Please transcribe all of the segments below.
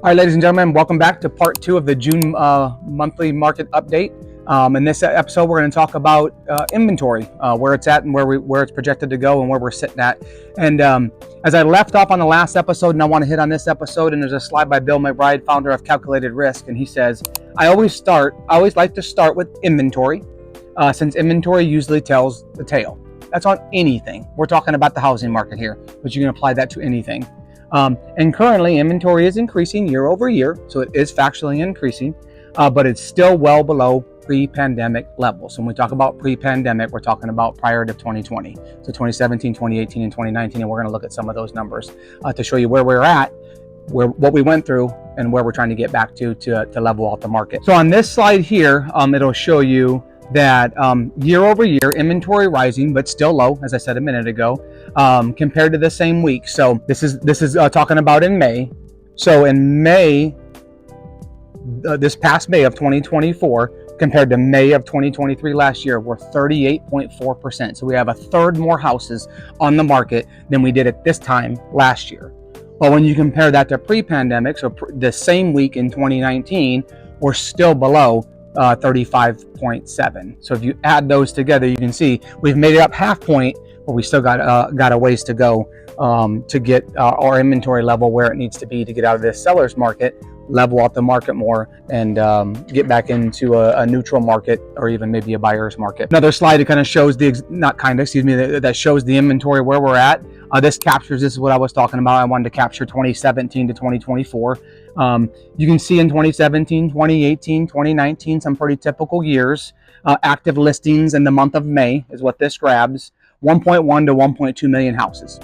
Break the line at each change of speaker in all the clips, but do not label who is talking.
All right, ladies and gentlemen, welcome back to part 2 of the June monthly market update. In this episode, we're going to talk about inventory, where it's at and where it's projected to go and where we're sitting at. And as I left off on the last episode, and I want to hit on this episode, and there's a slide by Bill McBride, founder of Calculated Risk, and he says, I always like to start with inventory, since inventory usually tells the tale. That's on anything. We're talking about the housing market here, but you can apply that to anything. And currently inventory is increasing year over year, so it is factually increasing, but it's still well below pre-pandemic levels. When we talk about pre-pandemic, we're talking about prior to 2020, so 2017, 2018, and 2019, and we're going to look at some of those numbers to show you where we're at, what we went through, and where we're trying to get back to level out the market. So on this slide here, it'll show you that year over year inventory rising, but still low, as I said a minute ago, compared to the same week. So this is talking about in May. So in May, this past May of 2024 compared to May of 2023 last year, we're 38.4%. So we have a third more houses on the market than we did at this time last year. But when you compare that to pre-pandemic, so the same week in 2019, we're still below 35.7. So if you add those together, you can see we've made it up half point, but we still got a ways to go to get our inventory level where it needs to be to get out of this seller's market, level out the market more, and get back into a neutral market or even maybe a buyer's market. Another slide that kind of shows that shows the inventory where we're at. This is what I was talking about. I wanted to capture 2017 to 2024. You can see in 2017, 2018, 2019, some pretty typical years. Active listings in the month of May is what this grabs, 1.1 to 1.2 million houses.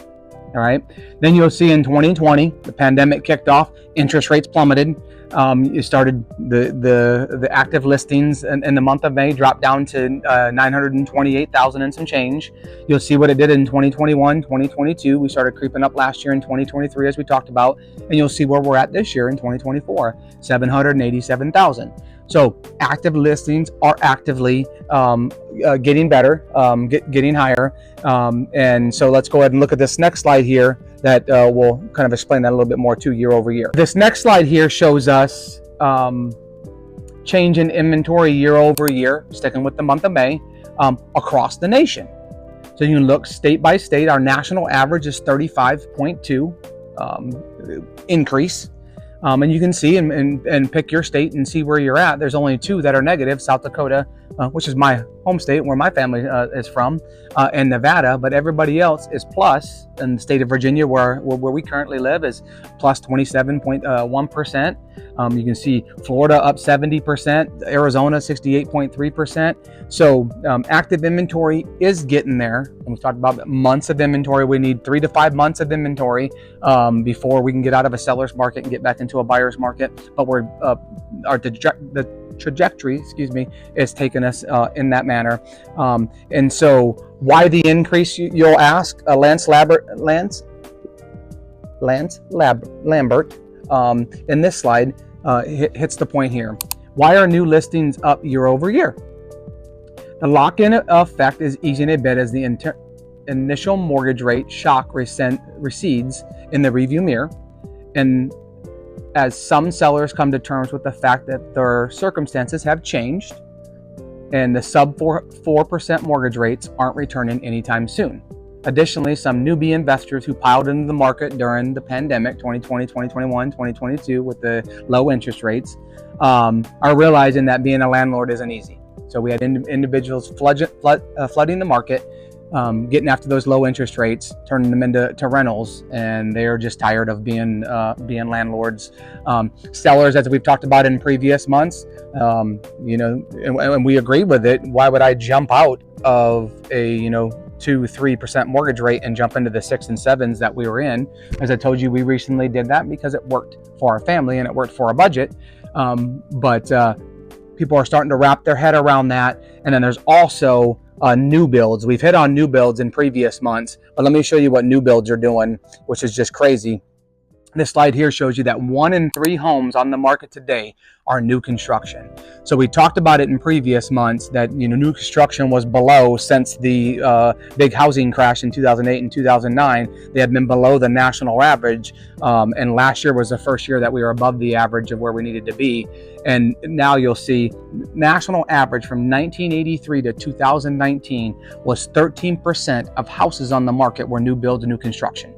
All right. Then you'll see in 2020, the pandemic kicked off, interest rates plummeted. You started the active listings in the month of May dropped down to 928,000 and some change. You'll see what it did in 2021, 2022. We started creeping up last year in 2023, as we talked about, and you'll see where we're at this year in 2024, 787,000. So active listings are actively getting better, getting higher. And so let's go ahead and look at this next slide here that will kind of explain that a little bit more too year over year. This next slide here shows us change in inventory year over year, sticking with the month of May, across the nation. So you can look state by state. Our national average is 35.2 increase. And you can see and pick your state and see where you're at. There's only 2 that are negative: South Dakota, which is my home state where my family is from, and Nevada. But everybody else is plus. And the state of Virginia, where we currently live, is plus 27.1%. You can see Florida up 70%, Arizona 68.3%. So active inventory is getting there. And we've talked about months of inventory. We need 3 to 5 months of inventory before we can get out of a seller's market and get back into a buyer's market. But the trajectory, is taking us in that manner. And so why the increase, you'll ask? Lance Lambert in this slide hits the point here. Why are new listings up year over year? The lock-in effect is easing a bit as the initial mortgage rate shock recedes in the rearview mirror, and as some sellers come to terms with the fact that their circumstances have changed and the sub 4% mortgage rates aren't returning anytime soon. Additionally, some newbie investors who piled into the market during the pandemic, 2020, 2021, 2022, with the low interest rates, are realizing that being a landlord isn't easy. So we had individuals flooding the market, getting after those low interest rates, turning them into rentals, and they're just tired of being landlords. Sellers, as we've talked about in previous months, and we agree with it. Why would I jump out of a 2-3% mortgage rate and jump into the 6 and 7s that we were in? As I told you, we recently did that because it worked for our family and it worked for our budget. But people are starting to wrap their head around that. And then there's also new builds. We've hit on new builds in previous months, but let me show you what new builds are doing, which is just crazy. This slide here shows you that 1 in 3 homes on the market today are new construction. So we talked about it in previous months that new construction was below since the big housing crash in 2008 and 2009. They had been below the national average, and last year was the first year that we were above the average of where we needed to be. And now you'll see national average from 1983 to 2019 was 13% of houses on the market were new builds and new construction.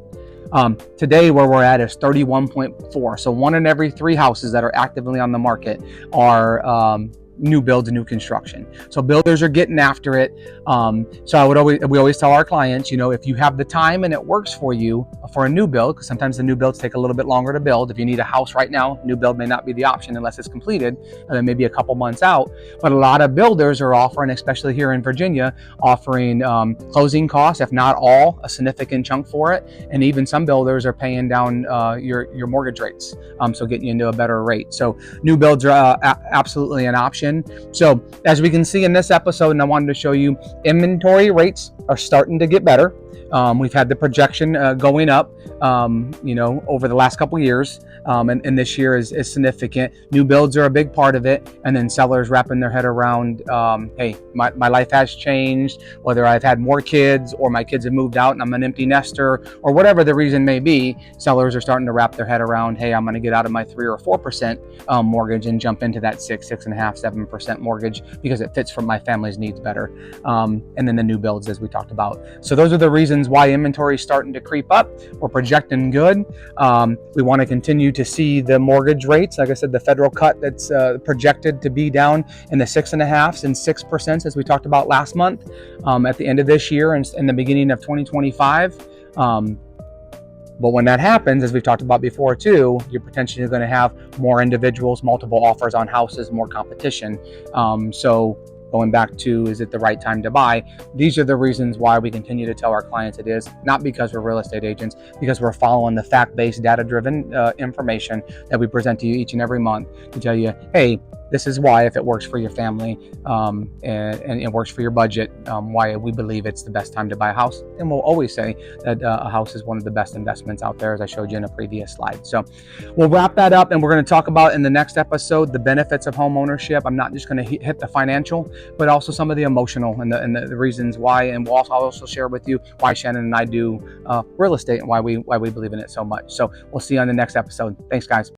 Today where we're at is 31.4. So 1 in every 3 houses that are actively on the market are new builds and new construction. So builders are getting after it. So we always tell our clients, if you have the time and it works for you for a new build, because sometimes the new builds take a little bit longer to build. If you need a house right now, new build may not be the option unless it's completed, and then maybe a couple months out. But a lot of builders are offering, especially here in Virginia, offering closing costs, if not all, a significant chunk for it. And even some builders are paying down your mortgage rates, so getting you into a better rate. So new builds are absolutely an option. So as we can see in this episode, and I wanted to show you, inventory rates are starting to get better. We've had the projection going up, over the last couple years, and this year is significant. New builds are a big part of it, and then sellers wrapping their head around, hey, my life has changed, whether I've had more kids or my kids have moved out and I'm an empty nester, or whatever the reason may be. Sellers are starting to wrap their head around, hey, I'm going to get out of my 3 or 4% mortgage and jump into that 6.5, 7% mortgage because it fits for my family's needs better. And then the new builds, as we talked about. So those are the reasons why inventory is starting to creep up. We're projecting good. We want to continue to see the mortgage rates. Like I said, the federal cut that's projected to be down in the 6.5s and 6%, as we talked about last month, at the end of this year and in the beginning of 2025. But when that happens, as we've talked about before too, you're potentially going to have more individuals, multiple offers on houses, more competition. So going back to, is it the right time to buy? These are the reasons why we continue to tell our clients it is, not because we're real estate agents, because we're following the fact-based, data-driven information that we present to you each and every month to tell you, hey, this is why, if it works for your family and it works for your budget, why we believe it's the best time to buy a house. And we'll always say that a house is one of the best investments out there, as I showed you in a previous slide. So we'll wrap that up, and we're going to talk about in the next episode the benefits of home ownership. I'm not just going to hit the financial, but also some of the emotional and the reasons why. And we'll also share with you why Shanon and I do real estate and why we believe in it so much. So we'll see you on the next episode. Thanks, guys.